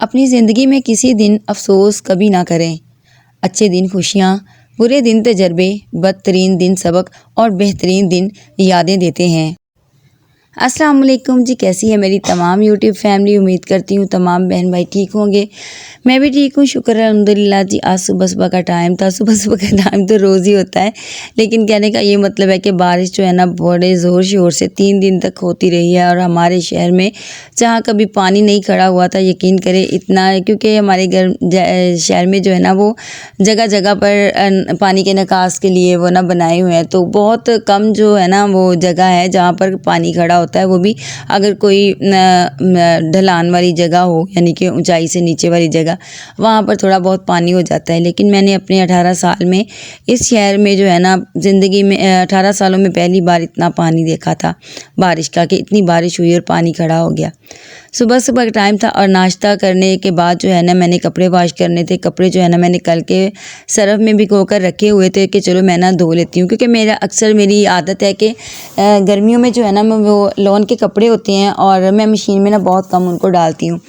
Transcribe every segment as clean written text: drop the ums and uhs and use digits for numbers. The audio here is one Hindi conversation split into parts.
अपनी ज़िंदगी में किसी दिन अफ़सोस कभी ना करें। अच्छे दिन खुशियाँ, बुरे दिन तजर्बे, बदतरीन दिन सबक और बेहतरीन दिन यादें देते हैं। अस्सलाम वालेकुम जी, कैसी है मेरी तमाम यूट्यूब फैमिली। उम्मीद करती हूँ तमाम बहन भाई ठीक होंगे। मैं भी ठीक हूँ, शुक्र है अल्हम्दुलिल्लाह जी। आज सुबह सुबह का टाइम था। सुबह सुबह का टाइम तो रोज़ ही होता है, लेकिन कहने का ये मतलब है कि बारिश जो है ना बड़े ज़ोर शोर से 3 दिन तक होती रही है। और हमारे शहर में जहाँ कभी पानी नहीं खड़ा हुआ था, यकीन करें इतना, क्योंकि हमारे शहर में जो है ना वो जगह जगह पर पानी के निकास के लिए वो ना बनाए हुए हैं, तो बहुत कम जो है ना वो जगह है जहाँ पर पानी खड़ा होता है। वो भी अगर कोई ढलान वाली जगह हो, यानी कि ऊंचाई से नीचे वाली जगह, वहाँ पर थोड़ा बहुत पानी हो जाता है। लेकिन मैंने अपने 18 साल में इस शहर में जो है ना ज़िंदगी में 18 सालों में पहली बार इतना पानी देखा था बारिश का, कि इतनी बारिश हुई और पानी खड़ा हो गया। सुबह सुबह का टाइम था और नाश्ता करने के बाद जो है ना मैंने कपड़े वॉश करने थे। कपड़े जो है ना मैंने कल के सर्फ में भिगो कर रखे हुए थे कि चलो मैं ना धो लेती हूँ, क्योंकि मेरी आदत है कि गर्मियों में जो है ना मैं वो लॉन के कपड़े होते हैं और मैं मशीन में ना बहुत कम उनको डालती हूँ।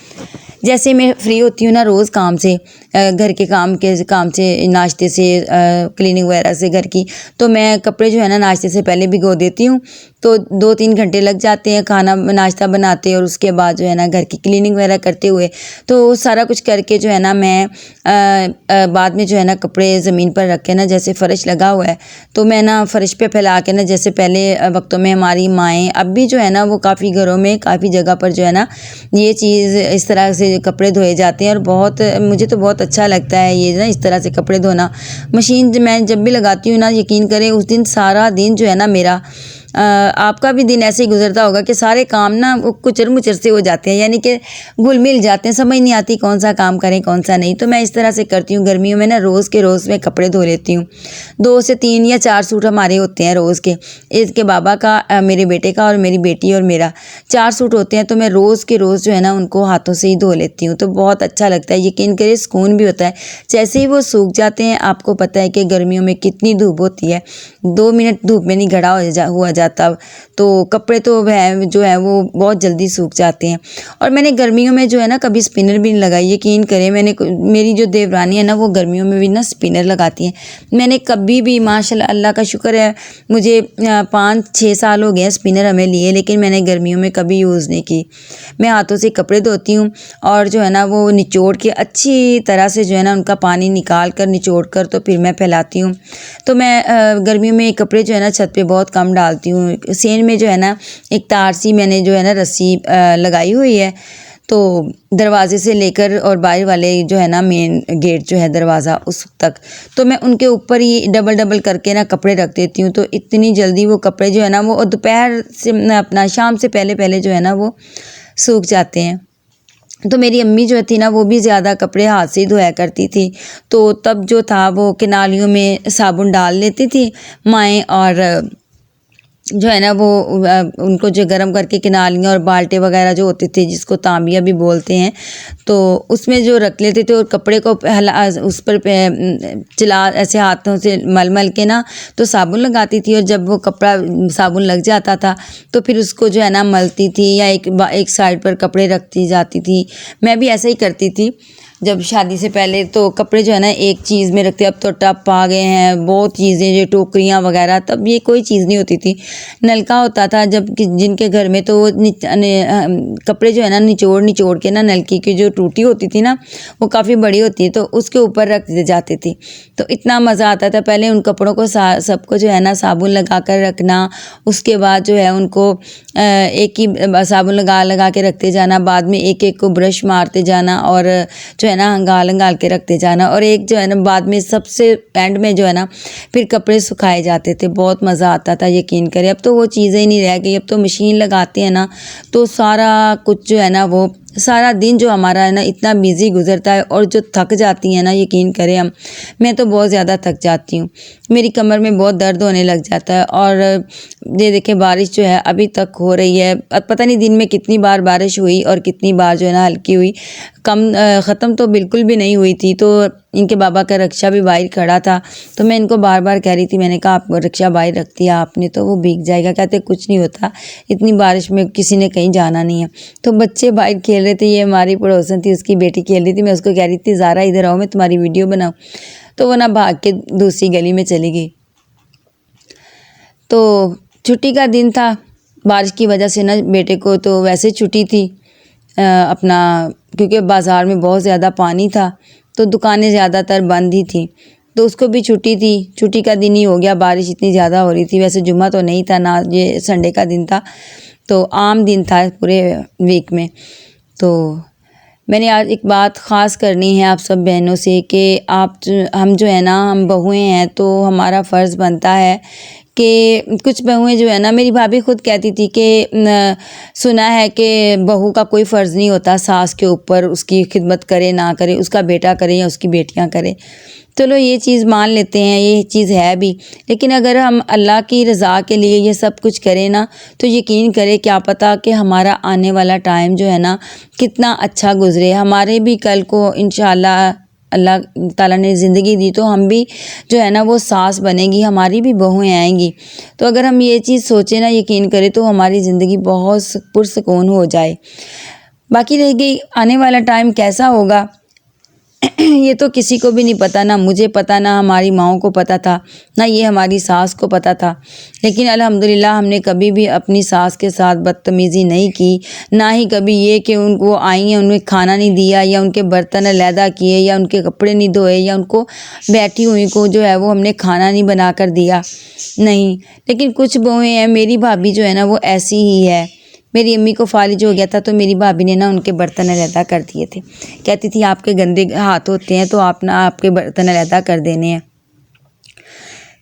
जैसे मैं फ्री होती हूँ ना रोज़ काम से, घर के काम से, नाश्ते से, क्लीनिंग वगैरह से घर की, तो मैं कपड़े जो है ना नाश्ते से पहले भिगो देती हूँ। तो 2-3 घंटे लग जाते हैं खाना नाश्ता बनाते और उसके बाद जो है ना घर की क्लीनिंग वगैरह करते हुए। तो सारा कुछ करके जो है ना मैं बाद में जो है ना कपड़े ज़मीन पर रख के ना, जैसे फ़र्श लगा हुआ है तो मैं ना फ़र्श पे फैला के ना, जैसे पहले वक्तों में हमारी माएँ, अब भी जो है ना वो काफ़ी घरों में काफ़ी जगह पर जो है ना ये चीज़ इस तरह से कपड़े धोए जाते हैं। और बहुत मुझे तो बहुत अच्छा लगता है ये ना इस तरह से कपड़े धोना। मशीन मैं जब भी लगाती हूँ ना, यकीन करें उस दिन सारा दिन जो है ना मेरा, आपका भी दिन ऐसे ही गुजरता होगा कि सारे काम ना वो कुचर मुचर से हो जाते हैं, यानी कि घुल मिल जाते हैं, समझ नहीं आती कौन सा काम करें कौन सा नहीं। तो मैं इस तरह से करती हूँ। गर्मियों में ना रोज़ के रोज़ मैं कपड़े धो लेती हूँ। 2 से 3 या 4 सूट हमारे होते हैं रोज़ के, इसके बाबा का, मेरे बेटे का और मेरी बेटी और मेरा 4 सूट होते हैं। तो मैं रोज़ के रोज़ जो है ना उनको हाथों से ही धो लेती हूँ। तो बहुत अच्छा लगता है, यकीन करिए सुकून भी होता है। जैसे ही वो सूख जाते हैं, आपको पता है कि गर्मियों में कितनी धूप होती है, 2 मिनट धूप में नहीं खड़ा हुआ जाता, तो कपड़े तो है जो है वो बहुत जल्दी सूख जाते हैं। और मैंने गर्मियों में जो है ना कभी स्पिनर भी नहीं लगाई, यकीन करें। मेरी जो देवरानी है ना वो गर्मियों में भी ना स्पिनर लगाती हैं। मैंने कभी भी, माशाल्लाह अल्लाह का शुक्र है, मुझे 5-6 साल हो गए हैं स्पिनर हमें लिए, लेकिन मैंने गर्मियों में कभी यूज़ नहीं की। मैं हाथों से कपड़े धोती हूँ और जो है ना वो निचोड़ के अच्छी तरह से जो है ना उनका पानी निकाल कर, निचोड़ कर, तो फिर मैं फैलाती हूँ। तो मैं गर्मियों में कपड़े जो है ना छत पे बहुत कम डालती हूँ। सेन में जो है ना एक तार सी मैंने जो है ना रस्सी लगाई हुई है, तो दरवाजे से लेकर और बाहर वाले जो है ना मेन गेट जो है दरवाज़ा उस तक, तो मैं उनके ऊपर ही डबल डबल करके ना कपड़े रख देती हूँ। तो इतनी जल्दी वो कपड़े जो है ना वो दोपहर से अपना शाम से पहले पहले जो है ना वो सूख जाते हैं। तो मेरी अम्मी जो थी ना वो भी ज़्यादा कपड़े हाथ से ही धोया करती थी, तो तब जो था वो किनालियों में साबुन डाल लेती थी माएँ, और जो है ना वो उनको जो गर्म करके किनालियाँ और बाल्टे वगैरह जो होते थे, जिसको तांबिया भी बोलते हैं, तो उसमें जो रख लेते थे और कपड़े को उस पर चला ऐसे हाथों से मल मल के ना तो साबुन लगाती थी। और जब वो कपड़ा साबुन लग जाता था तो फिर उसको जो है ना मलती थी या एक साइड पर कपड़े रखती जाती थी। मैं भी ऐसा ही करती थी जब शादी से पहले। तो कपड़े जो है ना एक चीज़ में रखते, अब तो टब आ गए हैं, बहुत चीज़ें, जो टोकरियाँ वगैरह, तब ये कोई चीज़ नहीं होती थी। नलका होता था जब जिनके घर में, तो वो कपड़े जो है ना निचोड़ के ना, नलकी की जो टूटी होती थी ना वो काफ़ी बड़ी होती है, तो उसके ऊपर रख दी जाती थी। तो इतना मज़ा आता था पहले उन कपड़ों को सबको जो है ना साबुन लगा कर रखना, उसके बाद जो है उनको एक ही साबुन लगा के रखते जाना, बाद में एक एक को ब्रश मारते जाना और जो है ना हंगाल के रखते जाना, और एक जो है ना बाद में सबसे एंड में जो है ना फिर कपड़े सुखाए जाते थे। बहुत मज़ा आता था, यकीन करें। अब तो वो चीज़ें ही नहीं रह गई, अब तो मशीन लगाते हैं ना तो सारा कुछ जो है ना वो सारा दिन जो हमारा है ना इतना बिज़ी गुजरता है, और जो थक जाती हैं ना, यकीन करें मैं तो बहुत ज़्यादा थक जाती हूँ। मेरी कमर में बहुत दर्द होने लग जाता है। और ये देखें बारिश जो है अभी तक हो रही है, पता नहीं दिन में कितनी बार बारिश हुई और कितनी बार जो है ना हल्की हुई, ख़त्म तो बिल्कुल भी नहीं हुई थी। तो इनके बाबा का रिक्शा भी बाहर खड़ा था, तो मैं इनको बार बार कह रही थी, मैंने कहा आप रिक्शा बाहर रख दिया आपने तो वो भीग जाएगा। कहते कुछ नहीं होता, इतनी बारिश में किसी ने कहीं जाना नहीं है। तो बच्चे बाहर खेल रहे थे, ये हमारी पड़ोसन थी, उसकी बेटी खेल रही थी, मैं उसको कह रही थी ज़ारा इधर आओ मैं तुम्हारी वीडियो बनाऊँ, तो वो ना भाग के दूसरी गली में चली गई। तो छुट्टी का दिन था, बारिश की वजह से ना बेटे को तो वैसे छुट्टी थी अपना, क्योंकि बाज़ार में बहुत ज़्यादा पानी था तो दुकानें ज़्यादातर बंद ही थी, तो उसको भी छुट्टी थी। छुट्टी का दिन ही हो गया, बारिश इतनी ज़्यादा हो रही थी। वैसे जुम्मा तो नहीं था ना, ये संडे का दिन था, तो आम दिन था पूरे वीक में। तो मैंने आज एक बात ख़ास करनी है आप सब बहनों से कि हम जो है ना, हम बहुएँ हैं तो हमारा फ़र्ज़ बनता है कि कुछ बहुएँ जो है ना, मेरी भाभी खुद कहती थी कि सुना है कि बहू का कोई फ़र्ज़ नहीं होता सास के ऊपर, उसकी खिदमत करे ना करे, उसका बेटा करे या उसकी बेटियां करे। चलो ये चीज़ मान लेते हैं, ये चीज़ है भी, लेकिन अगर हम अल्लाह की रज़ा के लिए ये सब कुछ करें ना, तो यकीन करें क्या पता कि हमारा आने वाला टाइम जो है ना कितना अच्छा गुज़रे। हमारे भी कल को इंशाअल्लाह अल्लाह ताला ने ज़िंदगी दी तो हम भी जो है ना वो सास बनेंगी, हमारी भी बहुएँ आएंगी। तो अगर हम ये चीज़ सोचें ना, यकीन करें, तो हमारी ज़िंदगी बहुत पुरसकून हो जाए। बाकी रह गई आने वाला टाइम कैसा होगा ये तो किसी को भी नहीं पता, ना मुझे पता, ना हमारी माओं को पता था, ना ये हमारी सास को पता था। लेकिन अल्हम्दुलिल्लाह हमने कभी भी अपनी सास के साथ बदतमीज़ी नहीं की, ना ही कभी ये कि उनको आई हैं उन्हें खाना नहीं दिया या उनके बर्तन अलहदा किए या उनके कपड़े नहीं धोए या उनको बैठी हुई को जो है वो हमने खाना नहीं बना कर दिया, नहीं। लेकिन कुछ बहुएँ हैं, मेरी भाभी जो है ना वो ऐसी ही है। मेरी अम्मी को फालिज हो गया था तो मेरी भाभी ने ना उनके बर्तन अलहदा कर दिए थे। कहती थी आपके गंदे हाथ होते हैं तो आप ना आपके बर्तन अलहदा कर देने हैं।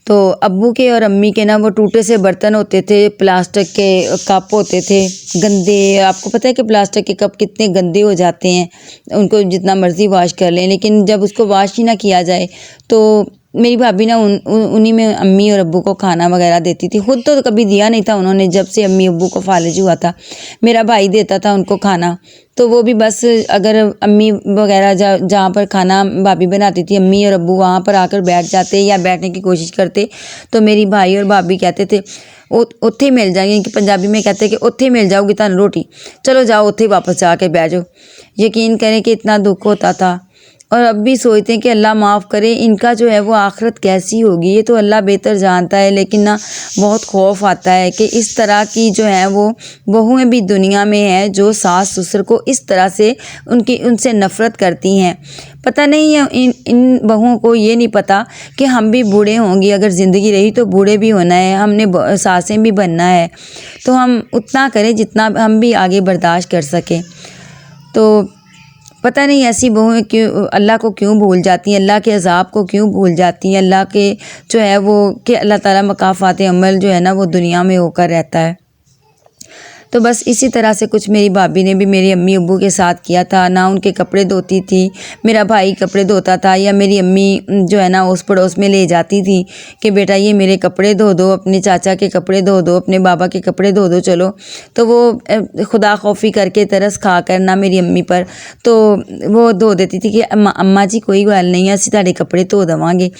तो अब्बू के और अम्मी के ना वो टूटे से बर्तन होते थे, प्लास्टिक के कप होते थे गंदे। आपको पता है कि प्लास्टिक के कप कितने गंदे हो जाते हैं, उनको जितना मर्ज़ी वॉश कर लें, लेकिन जब उसको वॉश ही ना किया जाए तो मेरी भाभी ना उन्हीं में अम्मी और अब्बू को खाना वगैरह देती थी। खुद तो कभी दिया नहीं था उन्होंने, जब से अम्मी अब्बू को फालिज हुआ था मेरा भाई देता था उनको खाना। तो वो भी बस अगर अम्मी वगैरह जहाँ पर खाना भाभी बनाती थी, अम्मी और अब्बू वहाँ पर आकर बैठ जाते या बैठने की कोशिश करते, तो मेरी भाई और भाभी कहते थे उत्थे ही मिल जाएंगे, कि पंजाबी में कहते हैं कि उत्थे ही मिल जाओगी तुहानू रोटी, चलो जाओ उत्थे वापस जाके बैठ जाओ। यकीन करें कि इतना दुख होता था। और अब भी सोचते हैं कि अल्लाह माफ़ करे, इनका जो है वो आखिरत कैसी होगी ये तो अल्लाह बेहतर जानता है। लेकिन ना बहुत खौफ आता है कि इस तरह की जो है वो बहुएं भी दुनिया में हैं जो सास ससुर को इस तरह से उनसे नफ़रत करती हैं। पता नहीं है इन बहुओं को ये नहीं पता कि हम भी बूढ़े होंगे, अगर ज़िंदगी रही तो बूढ़े भी होना है, हमने सासें भी बनना है, तो हम उतना करें जितना हम भी आगे बर्दाश्त कर सकें। तो पता नहीं ऐसी बहुएं क्यों अल्लाह को क्यों भूल जाती हैं, अल्लाह के अज़ाब को क्यों भूल जाती हैं। अल्लाह के जो है वो कि अल्लाह ताला मकाफ़ात अमल जो है ना वो दुनिया में होकर रहता है। तो बस इसी तरह से कुछ मेरी भाभी ने भी मेरी अम्मी अब्बू के साथ किया था। ना उनके कपड़े धोती थी, मेरा भाई कपड़े धोता था, या मेरी अम्मी जो है ना उस पड़ोस में ले जाती थी कि बेटा ये मेरे कपड़े धो दो, अपने चाचा के कपड़े धो दो, अपने बाबा के कपड़े धो दो चलो। तो वो खुदा खौफी करके तरस खा कर ना मेरी अम्मी पर तो वो धो देती थी कि अम्मा जी कोई गल नहीं है, असी तुहाडे कपड़े धो देवांगे।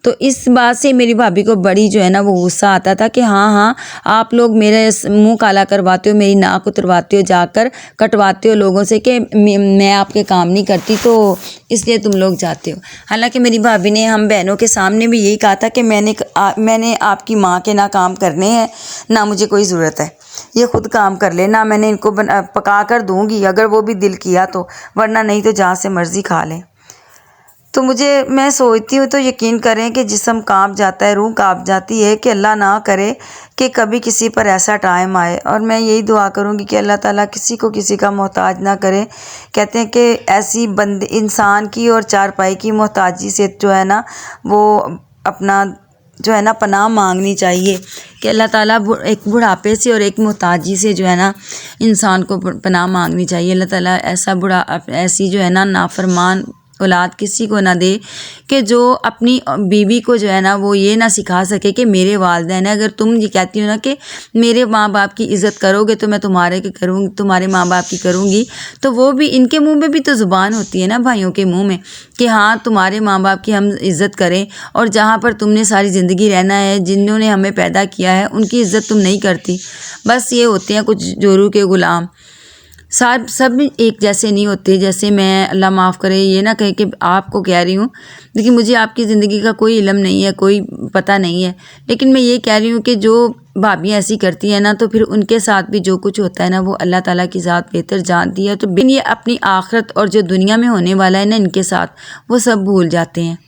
तो इस बात से मेरी भाभी को बड़ी जो है ना वो गुस्सा आता था कि हाँ आप लोग मेरे मुंह काला करवाते हो, मेरी नाक उतरवाते हो, जाकर कटवाते हो लोगों से कि मैं आपके काम नहीं करती तो इसलिए तुम लोग जाते हो। हालांकि मेरी भाभी ने हम बहनों के सामने भी यही कहा था कि मैंने आपकी माँ के ना काम करने हैं, ना मुझे कोई ज़रूरत है, ये खुद काम कर ले, ना मैंने इनको पका कर दूँगी अगर वो भी दिल किया तो, वरना नहीं तो जहाँ से मर्ज़ी खा लें। तो मैं सोचती हूँ तो यकीन करें कि जिस्म कांप जाता है, रूह कांप जाती है कि अल्लाह ना करे कि कभी किसी पर ऐसा टाइम आए। और मैं यही दुआ करूँगी कि अल्लाह ताला किसी को किसी का मोहताज ना करे। कहते हैं कि ऐसी बंदे इंसान की और चारपाई की मोहताजी से जो है ना वो अपना जो है ना पनाह मांगनी चाहिए कि अल्लाह ताला एक बुढ़ापे से और एक मोहताजी से जो है ना इंसान को पनाह मांगनी चाहिए। अल्लाह ताला ऐसी जो है ना नाफरमान औलाद किसी को ना दे कि जो अपनी बीवी को जो है ना वो ये ना सिखा सके कि मेरे वालिदैन हैं, अगर तुम ये कहती हो ना कि मेरे माँ बाप की इज़्ज़त करोगे तो मैं तुम्हारे की करूँगी, तुम्हारे माँ बाप की करूँगी, तो वो भी इनके मुंह में भी तो ज़ुबान होती है ना भाइयों के मुंह में कि हाँ तुम्हारे माँ बाप की हम इज़्ज़त करें, और जहाँ पर तुमने सारी ज़िंदगी रहना है, जिन्होंने हमें पैदा किया है उनकी इज़्ज़त तुम नहीं करती। बस ये होते हैं कुछ जोरू के ग़ुलाम। सब एक जैसे नहीं होते। जैसे मैं, अल्लाह माफ़ करे, ये ना कहे कि आपको कह रही हूँ, लेकिन मुझे आपकी ज़िंदगी का कोई इल्म नहीं है, कोई पता नहीं है, लेकिन मैं ये कह रही हूँ कि जो भाभियाँ ऐसी करती हैं ना, तो फिर उनके साथ भी जो कुछ होता है ना वो अल्लाह ताला की ज़ात बेहतर जानती है। तो ये अपनी आखिरत और जो दुनिया में होने वाला है ना इनके साथ, वो सब भूल जाते हैं।